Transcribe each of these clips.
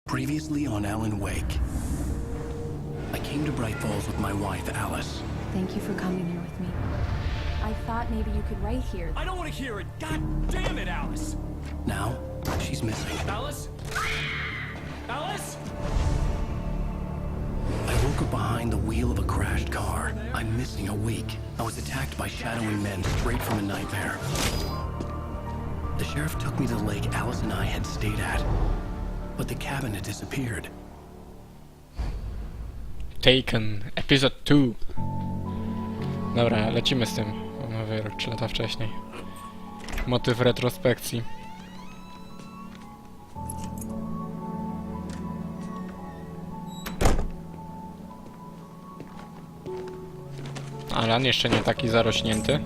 Previously on Alan Wake. I came to Bright Falls with my wife, Alice. Thank you for coming here with me. I thought maybe you could write here. I don't want to hear it! God damn it, Alice! Now, she's missing. Alice? Alice? I woke up behind the wheel of a crashed car. I'm missing a week. I was attacked by shadowy men straight from a nightmare. The sheriff took me to the lake Alice and I had stayed at. But the cabin had disappeared. Taken, Episode 2. Dobra, lecimy z tym. Mamy rok 3 lata wcześniej. Motyw retrospekcji. Alan jeszcze nie taki zarośnięty.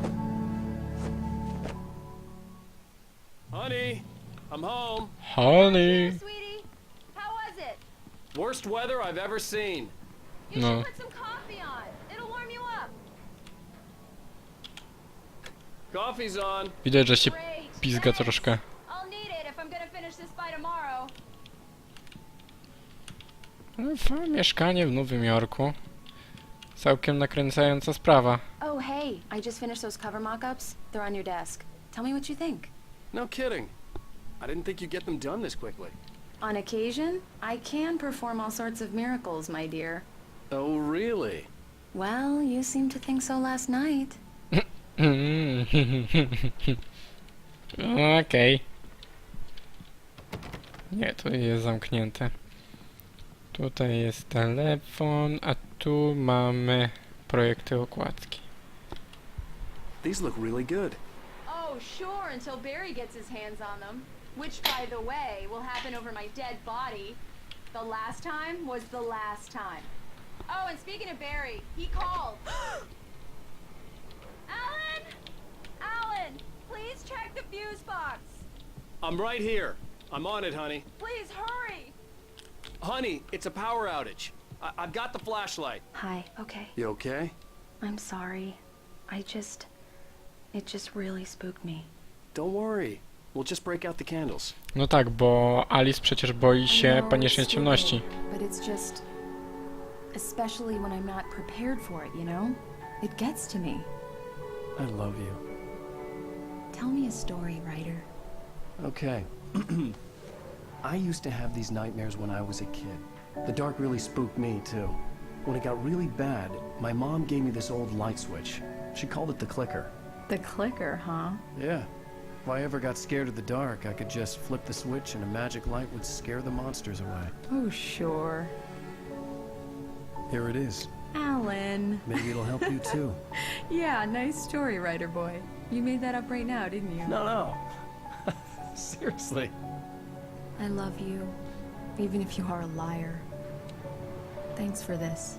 Honey, I'm home. Honey. Sweetie, how was it? Worst weather I've ever seen. You No. should put some coffee on. It'll warm you up. Coffee's on. Widać, że się Great. pizga Thanks. troszkę. I'll need it if I'm gonna finish this by tomorrow. Mieszkanie w Nowym Jorku. Całkiem nakręcająca sprawa. Oh, hey, I just finished those cover mock-ups. They're on your desk. Tell me what you think. No kidding. I didn't think you'd get them done this quickly. On occasion, I can perform all sorts of miracles, my dear. Oh, really? Well, you seemed to think so last night. Okej. Nie, to jest zamknięte. Tutaj jest telefon, a tu mamy projekty okładki. These look really good. Oh, sure, until Barry gets his hands on them. Which, by the way, will happen over my dead body. The last time was the last time. Oh, and speaking of Barry, he called. Alan! Alan! Please check the fuse box. I'm right here. I'm on it, honey. Please hurry! Honey, it's a power outage. I've got the flashlight. Hi, okay. You okay? I'm sorry. It just really spooked me. Don't worry. We'll just break out the candles. No tak, bo Alice przecież boi I się know panicznej it's ciemności. stupid, But it's just... Especially when I'm not prepared for it, you know? It gets to me. I love you. Tell me a story, writer. Okay. I used to have these nightmares when I was a kid. The dark really spooked me, too. When it got really bad, my mom gave me this old light switch. She called it the clicker. The clicker, huh? Yeah. If I ever got scared of the dark, I could just flip the switch and a magic light would scare the monsters away. Oh, sure. Here it is. Alan. Maybe it'll help you, too. Yeah, nice story, writer boy. You made that up right now, didn't you? No. Seriously. I love you, even if you are a liar. Thanks for this.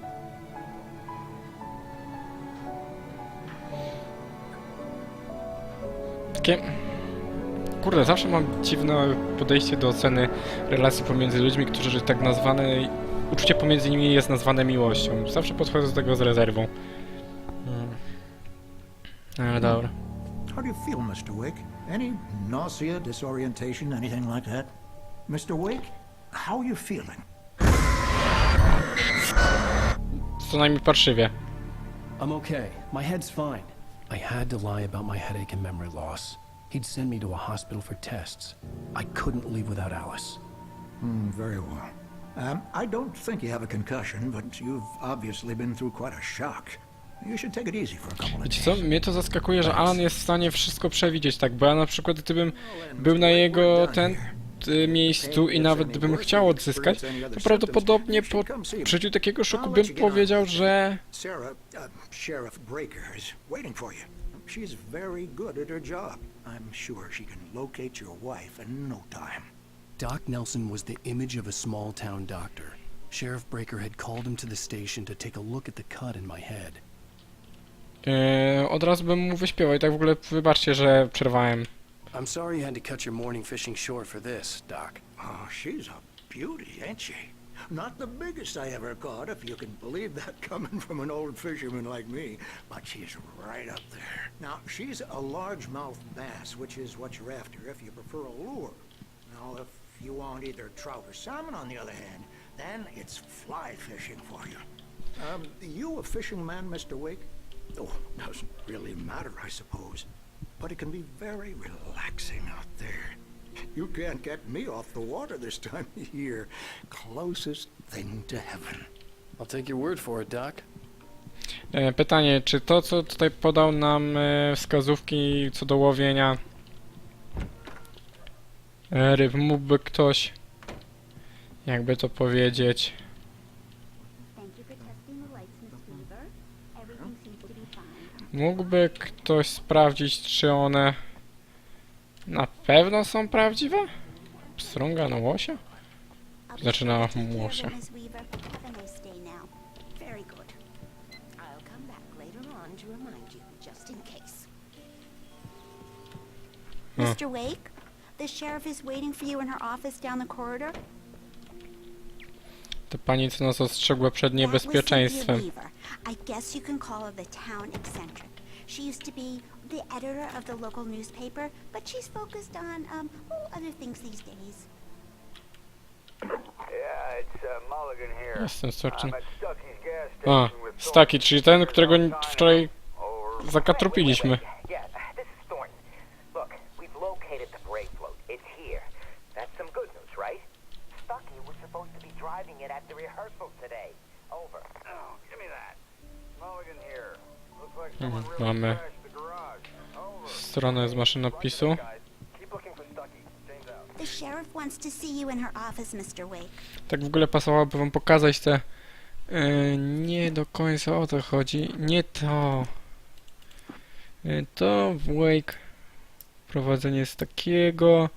Takie... Kurde, zawsze mam dziwne podejście do oceny relacji pomiędzy ludźmi, którzy tak nazwane... Uczucie pomiędzy nimi jest nazwane miłością. Zawsze podchodzę do tego z rezerwą. Ale dobra. How do you feel, Mr. Wake? Any nausea, disorientation, anything like that? Mr. Wake, how are you feeling? Co najmniej parszywie. I'm okay. My head's fine. I had to lie about my headache and memory loss. He'd send me to a hospital for tests. I couldn't leave without Alice. Very well. I don't think you have a concussion, but you've obviously been through quite a shock. You should take it easy for a couple of Wiecie days. co? Mnie to zaskakuje, że Alan jest w stanie wszystko przewidzieć, tak? Bo ja na przykład gdybym był na jego miejscu i nawet gdybym chciał odzyskać, to prawdopodobnie po przeżyciu takiego szoku bym powiedział, że... Sarah, Sheriff Breaker is waiting for you. She's very good at her job. I'm sure she can locate your wife in no time. Doc Nelson was the image of a small-town doctor. Sheriff Breaker had called him to the station to take a look at the cut in my head. Od razu bym mu wyśpiewał i tak w ogóle wybaczcie, że przerwałem. I'm sorry you had to cut your morning fishing short for this, Doc. Oh, she's a beauty, ain't she? Not the biggest I ever caught, if you can believe that coming from an old fisherman like me, but she's right up there. Now, she's a largemouth bass, which is what you're after if you prefer a lure. Now, if If you want either trout or salmon, on the other hand, then it's fly fishing for you. You a fishing man, Mr. Wake? Oh, doesn't really matter, I suppose. But it can be very relaxing out there. You can't get me off the water this time of year. Closest thing to heaven. I'll take your word for it, Doc. Pytanie, czy to, co tutaj podał nam wskazówki co do łowienia ryb, mógłby ktoś, jakby to powiedzieć, Thank you for testing the lights, Miss Weaver. Everything seems to be fine. mógłby ktoś sprawdzić, czy one na pewno są prawdziwe? Pstrąga na łosia? I'll Znaczy be na sure to take care of łosia. it, Miss Weaver. Have a nice day now. Very good. I'll come back later on to remind you, just in case. Huh. Mr. Wake, the sheriff is waiting for you in her office down the corridor. To pani, co nas ostrzegła przed That was Cynthia niebezpieczeństwem. Weaver. I guess you can call her the town eccentric. She used to be the editor of the local newspaper, but she's focused on other things these days. Yeah, it's Mulligan here. Jestem certain. I'm at Stucky's gas A, station with Stucky, czyli ten, którego wczoraj Over. zakatrupiliśmy. Yeah, this is Thornton. Look, we've located the brake float. It's here. That's some good news, right? Stucky was supposed to be driving it at the rehearsal today. Over. Oh, give me that. Mulligan here. Looks like someone really Mamy crashed the garage. Over. stronę z maszynopisu. Guys, keep looking for Stucky. James out. The sheriff wants to see you in her office, Mr. Wake. Tak w ogóle pasowałoby wam pokazać te... nie do końca o to chodzi. Nie to. To Wake. Prowadzenie jest takiego.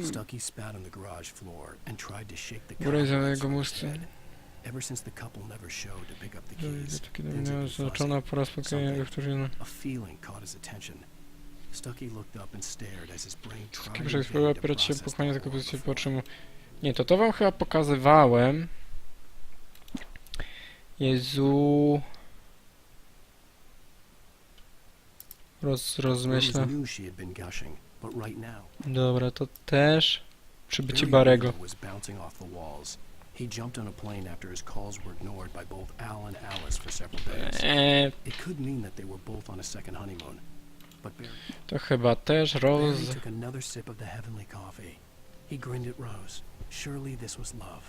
Stucky spat on the garage floor and tried to shake the Góra za cobwebs jego from his musty. head. Ever since the couple never showed to pick up the keys, Kiedy things had miała been fuzzy. zaznaczona po raz spotkania powtórzenia. A feeling caught his attention. Stucky looked up and stared as his brain tried Kiedy in przez vain próbę to opierać się process the pochłania horror tylko pozycję before. po czym... Nie, to wam chyba pokazywałem. Jezu... Rozmyślę. Rose knew she had been gushing, but right now, Dobra, to też. Przybycie Barry Barego. Weaver was bouncing off the walls. He jumped on a plane after his calls were ignored by both Al and Alice for several days. It could mean that they were both on a second honeymoon. But Barry, To chyba też Barry took another sip of the heavenly coffee. He grinned at Rose. Surely this was love.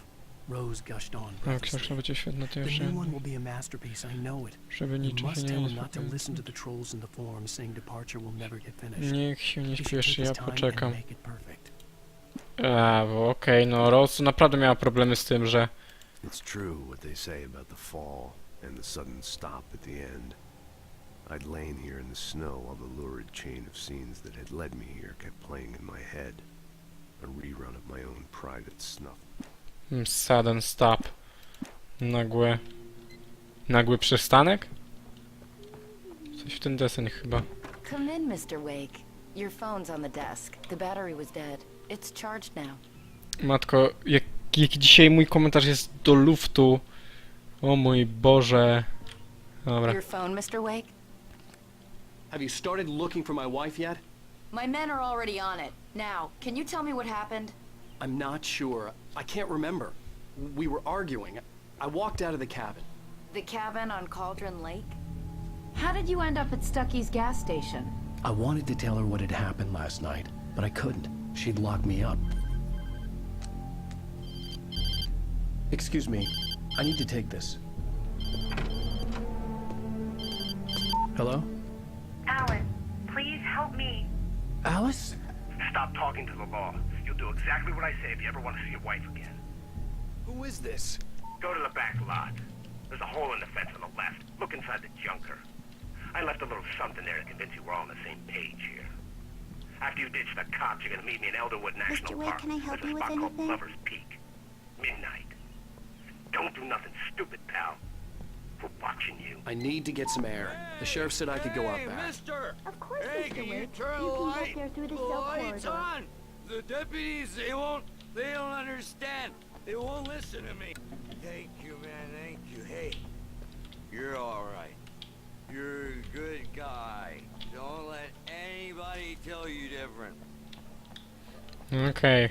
Rose gushed on A, książka breathlessly. będzie świetna, to The jeszcze... new one will be a masterpiece, I know it. Żeby You niczym się must nie tell him not to niespokoić. listen to the trolls in the forums saying departure will never get finished. Niech się nie He should śpieszy, take ja his time and poczekam. make it perfect. A, bo okej, no Rose naprawdę miała problemy z tym, że... It's true what they say about the fall and the sudden stop at the end. I'd lain here in the snow while the lurid chain of scenes that had led me here kept playing in my head. A rerun of my own private snuff. Sudden stop. Nagły przystanek? Coś w ten deseń chyba. Come in, Mr. Wake. Your phone's on the desk. The battery was dead. It's charged now. Matko, jak dzisiaj mój komentarz jest do luftu. O mój Boże. Dobra. Your phone, Mr. Wake? Have you started looking for my wife yet? My men are already on it. Now, can you tell me what happened? I'm not sure. I can't remember. We were arguing. I walked out of the cabin. The cabin on Cauldron Lake? How did you end up at Stucky's gas station? I wanted to tell her what had happened last night, but I couldn't. She'd lock me up. Excuse me. I need to take this. Hello? Alan, please help me. Alice? Stop talking to the law. You'll do exactly what I say if you ever want to see your wife again. Who is this? Go to the back lot. There's a hole in the fence on the left. Look inside the junker. I left a little something there to convince you we're all on the same page here. After you ditch the cops, you're gonna meet me in Elderwood National Mr. Wake, Park. can I help There's a you with spot called anything? Lover's Peak. Midnight. Don't do nothing stupid, pal. We're watching you. I need to get some air. The sheriff said I could go out back. Mister! Of course, Hey, Mr. can you Wake. turn You the can light? get there through the The cell light's corridor. on! The deputies, they don't understand. They won't listen to me. Thank you, man, thank you. Hey, you're all right. You're a good guy. Don't let anybody tell you different. Okej.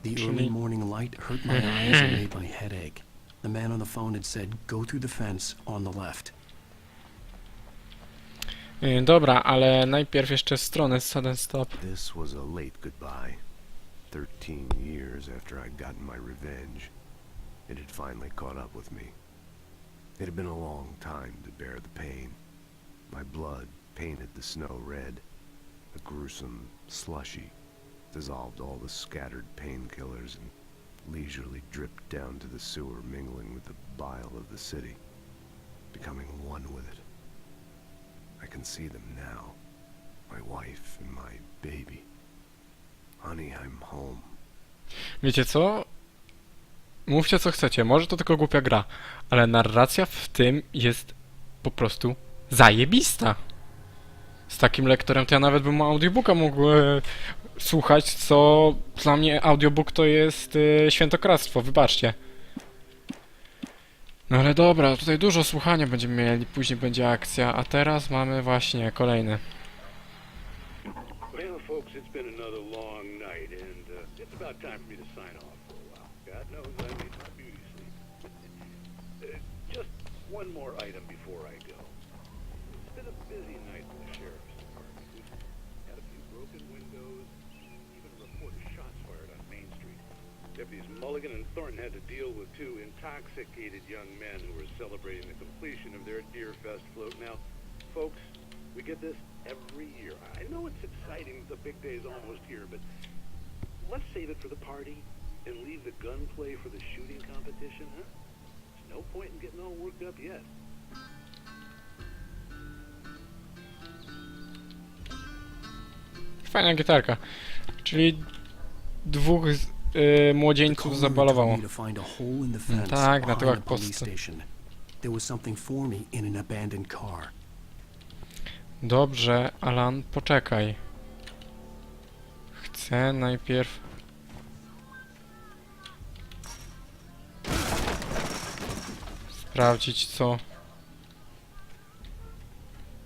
The early morning light hurt my eyes and made my head ache. The man on the phone had said, go through the fence on the left. Dobra, ale najpierw jeszcze stronę Sudden Stop. This was a late goodbye. 13 years after I'd gotten my revenge, it had finally caught up with me. It had been a long time to bear the pain. My blood painted the snow red. A gruesome slushy dissolved all the scattered painkillers and leisurely dripped down to the sewer, mingling with the bile of the city, becoming one with it. I can see them now, my wife and my baby. Honey, I'm home. Wiecie co? Mówcie co chcecie, może to tylko głupia gra, ale narracja w tym jest po prostu zajebista. Z takim lektorem to ja nawet bym audiobooka mógł słuchać, co dla mnie audiobook to jest świętokradztwo, wybaczcie. No ale dobra, tutaj dużo słuchania będziemy mieli, później będzie akcja, a teraz mamy właśnie kolejny. Well, folks, it's been another long night, and it's about time for me to sign off for a while. God knows I need my beauty sleep. Just one more item before I go. It's been a busy night for the sheriff's department. We've had a few broken windows, even a report of shots fired on Main Street. Deputies Mulligan and Thornton had to deal with two intoxicated young men who were celebrating the completion of their Deer Fest float. Now, folks, we get this every year. I know it's exciting, the big day's almost here, but let's save it for the party and leave the gunplay for the shooting competition, huh? There's no point in getting all worked up yet. Fajna gitarka. Czyli dwóch młodzieńców zabalowało. Tak, na tyłach posty. There was something for me in an abandoned car. Dobrze, Alan, poczekaj. Chcę najpierw... sprawdzić co...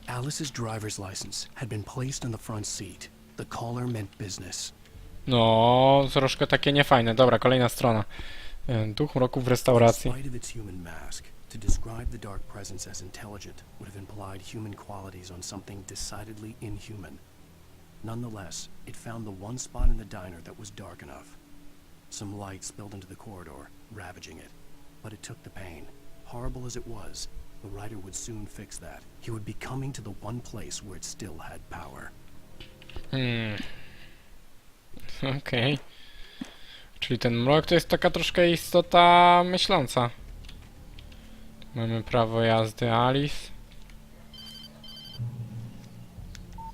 Alice's driver's license had been placed on the front seat. The caller meant business. No, troszkę takie niefajne. Dobra, kolejna strona. Duch mroku w restauracji. In spite of its human mask, to describe the dark presence as intelligent would have implied human qualities on something decidedly inhuman. Nonetheless, it found the one spot in the diner that was dark enough. Some light spilled into the corridor, ravaging it. But it took the pain. Horrible as it was, the writer would soon fix that. He would be coming to the one place where it still had power. Okej. Czyli ten mrok to jest taka troszkę istota myśląca. Mamy prawo jazdy Alice.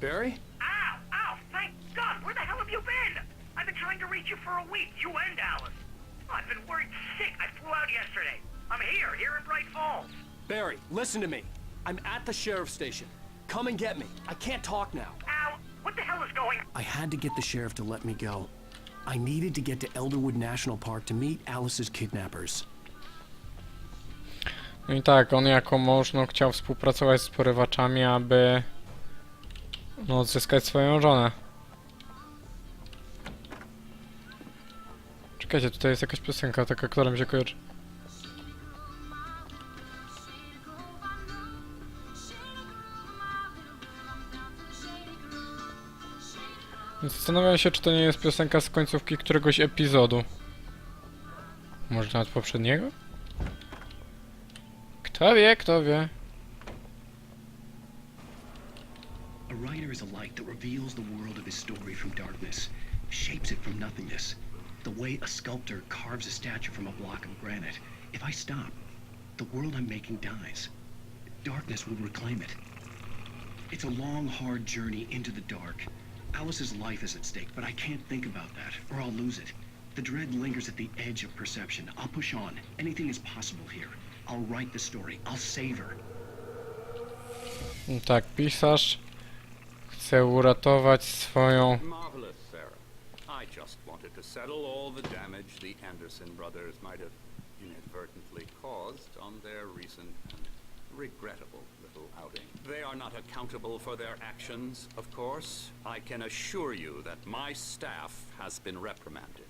Barry? Ow! Ow! Thank God! Where the hell have you been? I've been trying to reach you for a week, you and Alice. Oh, I've been worried sick. I flew out yesterday. I'm here in Bright Falls. Barry, listen to me. I'm at the sheriff's station. Come and get me. I can't talk now. Ow! What the hell is going on? I had to get the sheriff to let me go. I needed to get to Elderwood National Park to meet Alice's kidnappers. No i tak, on jako mąż no, chciał współpracować z porywaczami, aby no, odzyskać swoją żonę. Czekajcie, tutaj jest jakaś piosenka taka, która mi się kojarzy. Zastanawiam się, czy to nie jest piosenka z końcówki któregoś epizodu. Może nawet poprzedniego? Kto wie, kto wie. A writer is a light that reveals the world of his story from darkness, shapes it from nothingness. The way a sculptor carves a statue from a block of granite. If I stop, the world I'm making dies. Darkness will reclaim it. It's a long, hard journey into the dark. Alice's life is at stake, but I can't think about that, or I'll lose it. The dread lingers at the edge of perception. I'll push on. Anything is possible here. I'll write the story. I'll save her. Tak, pisarz chce uratować swoją... Marvelous, Sarah. I just wanted to settle all the damage the Anderson brothers might have inadvertently caused on their recent and regrettable little outing. They are not accountable for their actions, of course. I can assure you that my staff has been reprimanded.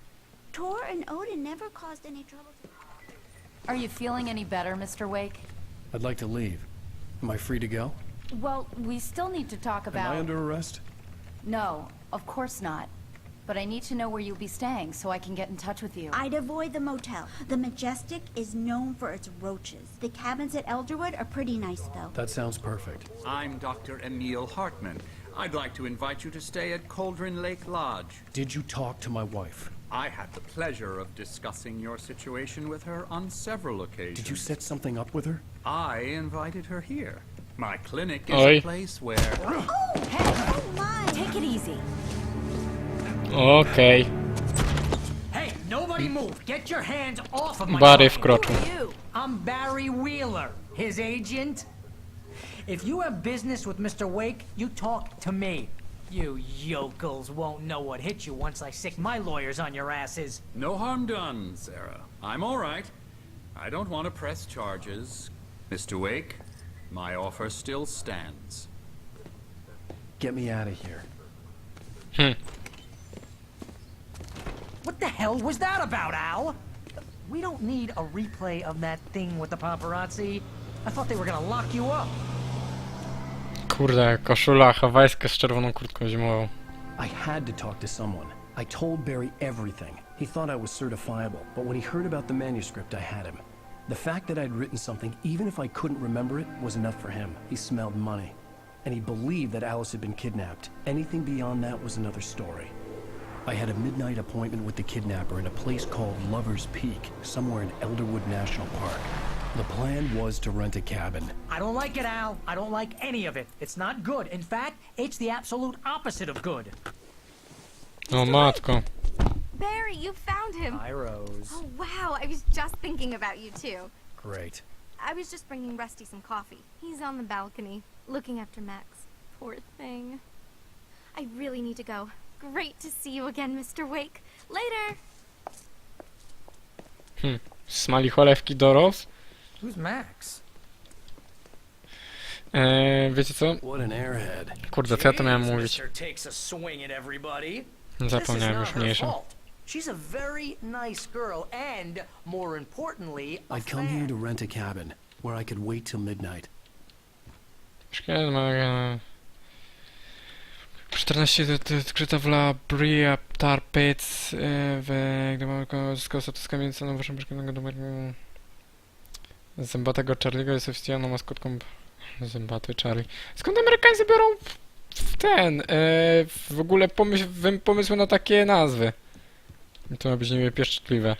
Tor and Odin never caused any trouble to... Are you feeling any better, Mr. Wake? I'd like to leave. Am I free to go? Well, we still need to talk about... Am I under arrest? No, of course not. But I need to know where you'll be staying so I can get in touch with you. I'd avoid the motel. The Majestic is known for its roaches. The cabins at Elderwood are pretty nice, though. That sounds perfect. I'm Dr. Emil Hartman. I'd like to invite you to stay at Cauldron Lake Lodge. Did you talk to my wife? I had the pleasure of discussing your situation with her on several occasions. Did you set something up with her? I invited her here. My clinic is Oi. a place where... Oh, hey, oh my! Take it easy. Okej. Hey, nobody move! Get your hands off of my Barry client. wkroczył. I'm Barry Wheeler, his agent. If you have business with Mr. Wake, you talk to me. You yokels won't know what hit you once I sick my lawyers on your asses. No harm done, Sarah. I'm all right. I don't want to press charges. Mr. Wake, my offer still stands. Get me out of here. What the hell was that about, Al? We don't need a replay of that thing with the paparazzi. I thought they were gonna lock you up. Kurde, koszula hawajska z czerwoną kurtką zimową. I had to talk to someone. I told Barry everything. He thought I was certifiable, but when he heard about the manuscript, I had him. The fact that I'd written something, even if I couldn't remember it, was enough for him. He smelled money. And he believed that Alice had been kidnapped. Anything beyond that was another story. I had a midnight appointment with the kidnapper in a place called Lover's Peak, somewhere in Elderwood National Park. The plan was to rent a cabin. I don't like it, Al. I don't like any of it. It's not good. In fact, it's the absolute opposite of good. O matko. Barry, you found him. Hi, Rose. Oh, wow. I was just thinking about you, too. Great. I was just bringing Rusty some coffee. He's on the balcony, looking after Max. Poor thing. I really need to go. Great to see you again, Mr. Wake. Later! Smali cholewki do Rose? Who's Max? Wiecie co? What an airhead. Kurde, co ja to miałem mówić? Mister takes a swing at everybody. Zapomniałem już mniejsza. She's a very nice girl and, more importantly, a I'd come here to rent a cabin, where I could wait till midnight. 14 to odkryta w La Brea Tar Pits gdy mamy zyskał status kamienica na waszym przykładnego numeru zębatego Charlie'ego jest oficjalną maskotką zębaty Charlie. Skąd Amerykańcy biorą w ogóle pomysły na takie nazwy? To ma być niby pieszczotliwe.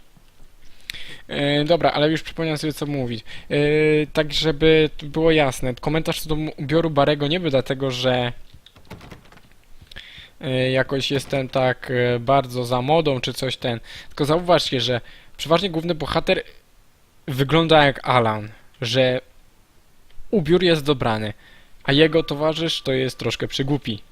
Dobra, ale już przypomniałem sobie co mówić. Tak żeby było jasne, komentarz co do ubioru Barego nie był dlatego, że jakoś jestem tak bardzo za modą czy coś tylko zauważcie, że przeważnie główny bohater wygląda jak Alan, że ubiór jest dobrany, a jego towarzysz to jest troszkę przygłupi.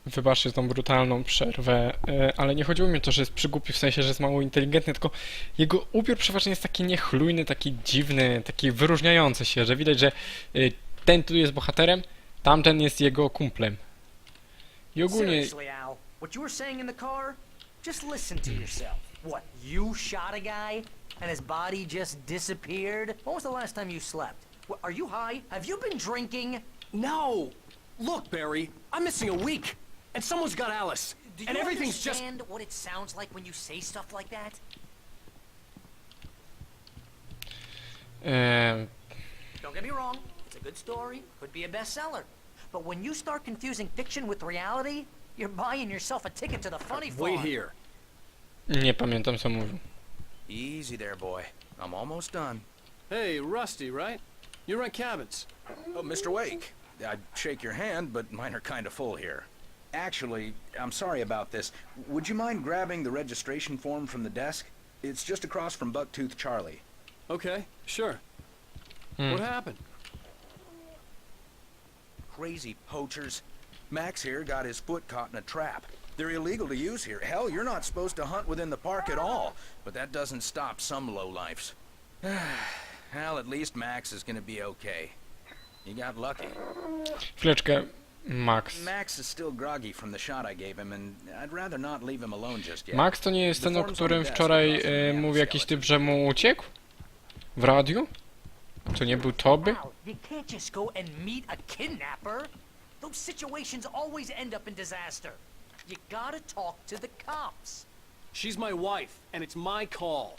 Wybaczcie tą brutalną przerwę, ale nie chodziło mi o to, że jest przygłupi w sensie, że jest mało inteligentny, tylko jego ubiór przeważnie jest taki niechlujny, taki dziwny, taki wyróżniający się, że widać, że ten tu jest bohaterem, tamten jest jego kumplem. I ogólnie... Seriously, Al, what you were saying in the car? Just listen to yourself. What, you shot a guy and his body just disappeared? When was the last time you slept? What, are you high? Have you been drinking? No! Look, Barry, I'm missing a week, and someone's got Alice, Do and you everything's just... understand what it sounds like when you say stuff like that? Don't get me wrong, it's a good story, could be a bestseller. But when you start confusing fiction with reality, you're buying yourself a ticket to the funny farm. Wait here. Nie pamiętam co mówił. Easy there, boy. I'm almost done. Hey, Rusty, right? You rent cabins. Oh, Mr. Wake. I'd shake your hand, but mine are kind of full here. Actually, I'm sorry about this. Would you mind grabbing the registration form from the desk? It's just across from Bucktooth Charlie. Okay, sure. What happened? Crazy poachers. Max here got his foot caught in a trap. They're illegal to use here. Hell, you're not supposed to hunt within the park at all. But that doesn't stop some lowlifes. Well, at least Max is gonna be okay. You got lucky. Chwileczkę, Max. Max is still groggy from the shot I gave him, and I'd rather not leave him alone just yet. Max to nie jest ten, o którym wczoraj mówił jakiś typ, że mu uciekł? W radiu? To nie był Toby? Al, you can't just go and meet a kidnapper. Those situations always end up in disaster. You gotta talk to the cops. She's my wife, and it's my call.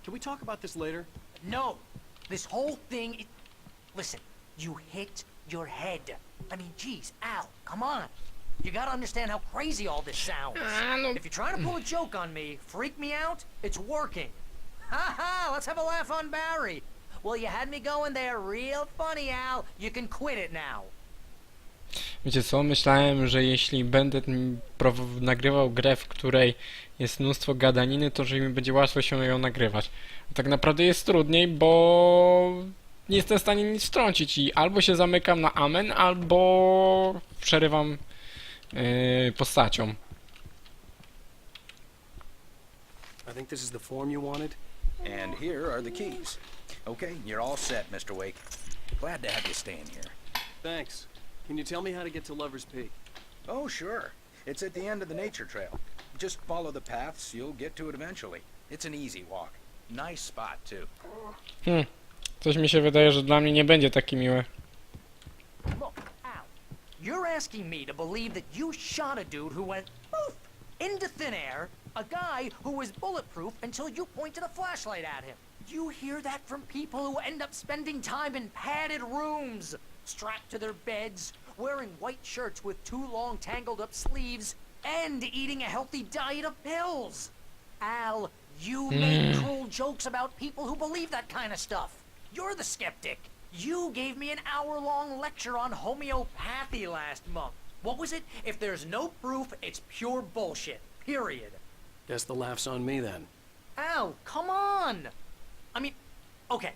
Can we talk about this later? No, this whole thing. Listen, you hit your head. I mean, geez, Al, come on. You gotta understand how crazy all this sounds. If you're trying to pull a joke on me, freak me out, it's working. Ha ha! Let's have a laugh on Barry. Well, you had me going there real funny, Al. You can quit it now. Wiecie co, myślałem, że jeśli będę nagrywał grę, w której jest mnóstwo gadaniny, to że mi będzie łatwo się ją nagrywać. A tak naprawdę jest trudniej, bo nie jestem w stanie nic wtrącić i albo się zamykam na amen, albo przerywam postacią. I think this is the form you wanted. And here are the keys. Okay, you're all set, Mr. Wake. Glad to have you staying here. Thanks. Can you tell me how to get to Lover's Peak? Oh, sure. It's at the end of the nature trail. Just follow the paths, you'll get to it eventually. It's an easy walk. Nice spot, too. Coś mi się wydaje, że dla mnie nie będzie takie miłe. Look, Al, you're asking me to believe that you shot a dude who went poof into thin air, a guy who was bulletproof until you pointed a flashlight at him. You hear that from people who end up spending time in padded rooms, strapped to their beds, wearing white shirts with too long tangled up sleeves, and eating a healthy diet of pills. Al, you make cruel jokes about people who believe that kind of stuff. You're the skeptic. You gave me an hour-long lecture on homeopathy last month. What was it? If there's no proof, it's pure bullshit. Period. Guess the laugh's on me then. Al, come on! I mean, okay.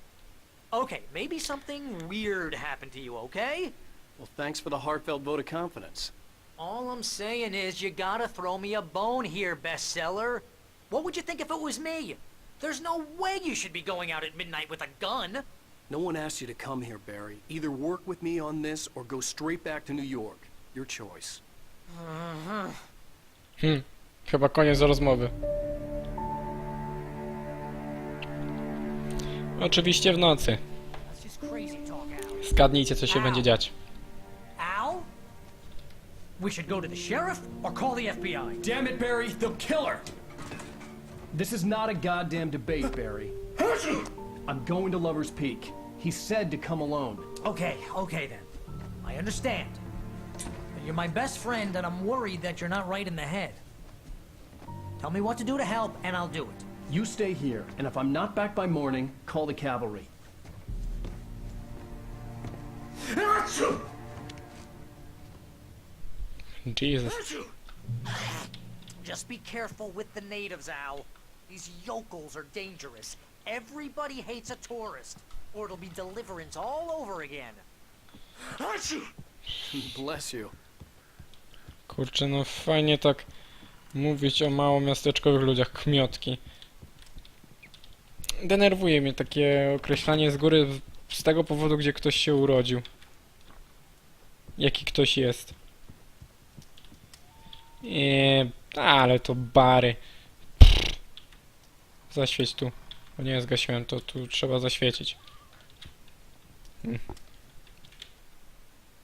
Okay, maybe something weird happened to you, okay? Well, thanks for the heartfelt vote of confidence. All I'm saying is you gotta throw me a bone here, bestseller. What would you think if it was me? There's no way you should be going out at midnight with a gun. No one asked you to come here, Barry. Either work with me on this or go straight back to New York. Your choice. Chyba koniec rozmowy. Oczywiście w nocy. That's just crazy talk, Al. Zgadnijcie, co się będzie dziać. Al? We should go to the sheriff or call the FBI. Damn it, Barry! They'll kill her! This is not a goddamn debate, Barry. I'm going to Lover's Peak. He said to come alone. Okay, okay then. I understand. You're my best friend and I'm worried that you're not right in the head. Tell me what to do to help and I'll do it. You stay here, and if I'm not back by morning, call the cavalry. Jesus. Just be careful with the natives, Al. These yokels are dangerous. Everybody hates a tourist, or it'll be deliverance all over again. Bless you. Kurczę, no fajnie tak mówić o małomiasteczkowych ludziach, kmiotki. Denerwuje mnie takie określanie z góry z tego powodu, gdzie ktoś się urodził. Jaki ktoś jest. Ale to bary. Zaświeć tu. O nie, zgasiłem to, tu trzeba zaświecić.